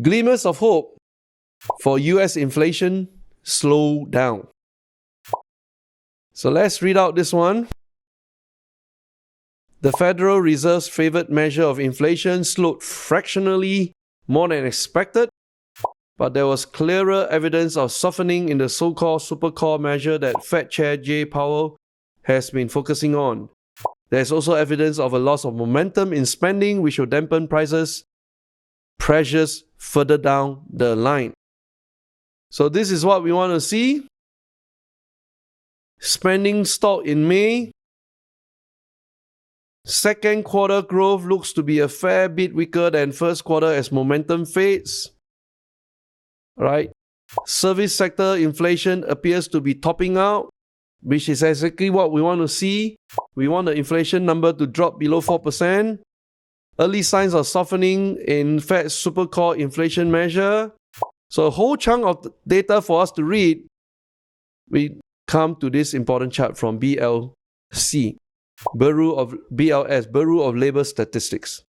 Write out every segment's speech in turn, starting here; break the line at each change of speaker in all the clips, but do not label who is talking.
Glimmers of hope for U.S. inflation slow down. So let's read out this one. The Federal Reserve's favored measure of inflation slowed fractionally more than expected, but there was clearer evidence of softening in the so-called supercore measure that Fed Chair Jay Powell has been focusing on. There's also evidence of a loss of momentum in spending, which will dampen pressures further down the line. So this is what we want to see. Spending stalled in May. Second quarter growth looks to be a fair bit weaker than first quarter as momentum fades. Right? Service sector inflation appears to be topping out, which is exactly what we want to see. We want the inflation number to drop below 4%. Early signs of softening in Fed's supercore inflation measure. So a whole chunk of data for us to read. We come to this important chart from BLS, Bureau of Labor Statistics.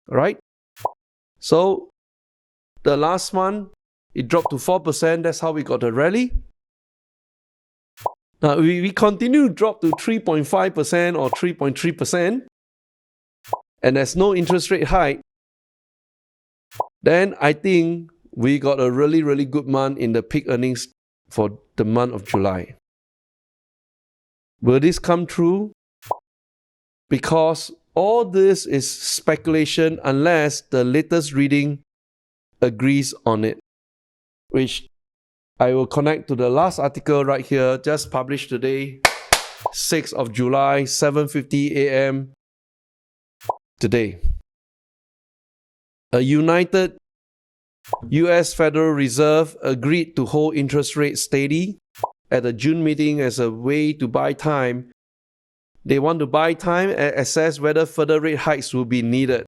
Right? So the last month, it dropped to 4%. That's how we got the rally. Now, we continue to drop to 3.5% or 3.3%, and there's no interest rate hike, then I think we got a really, really good month in the peak earnings for the month of July. Will this come true? Because all this is speculation unless the latest reading agrees on it, which I will connect to the last article right here, just published today, 6th of July, 7:50 a.m. today. A united U.S. Federal Reserve agreed to hold interest rates steady at the June meeting as a way to buy time. They want to buy time and assess whether further rate hikes will be needed.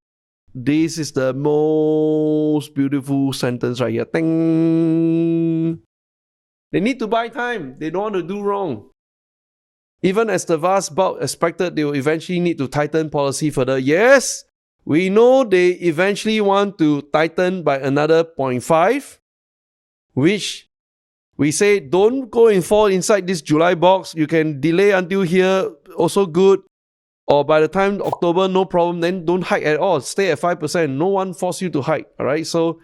This is the most beautiful sentence right here. Ding! They need to buy time. They don't want to do wrong. Even as the vast bulk expected, they will eventually need to tighten policy further. Yes, we know they eventually want to tighten by another 0.5, which we say don't go and fall inside this July box. You can delay until here, also good. Or by the time October, no problem, then don't hike at all. Stay at 5%. No one force you to hike. All right, so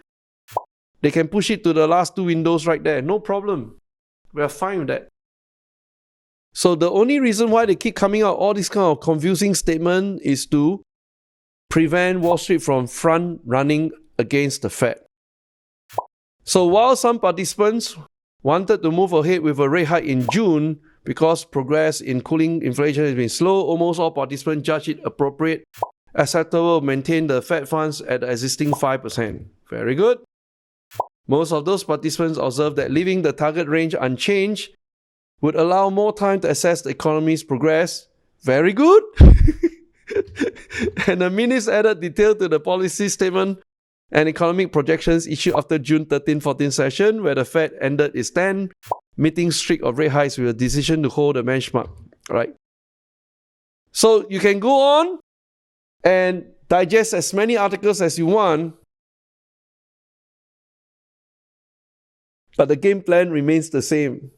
they can push it to the last two windows right there. No problem. We are fine with that. So the only reason why they keep coming out all this kind of confusing statement is to prevent Wall Street from front running against the Fed. So while some participants wanted to move ahead with a rate hike in June because progress in cooling inflation has been slow, almost all participants judged it appropriate, acceptable, maintain the Fed funds at the existing 5%. Very good. Most of those participants observed that leaving the target range unchanged would allow more time to assess the economy's progress. Very good. And the minutes added detail to the policy statement and economic projections issued after June 13-14 session, where the Fed ended its 10-meeting streak of rate hikes with a decision to hold the benchmark. Right? So you can go on and digest as many articles as you want, but the game plan remains the same.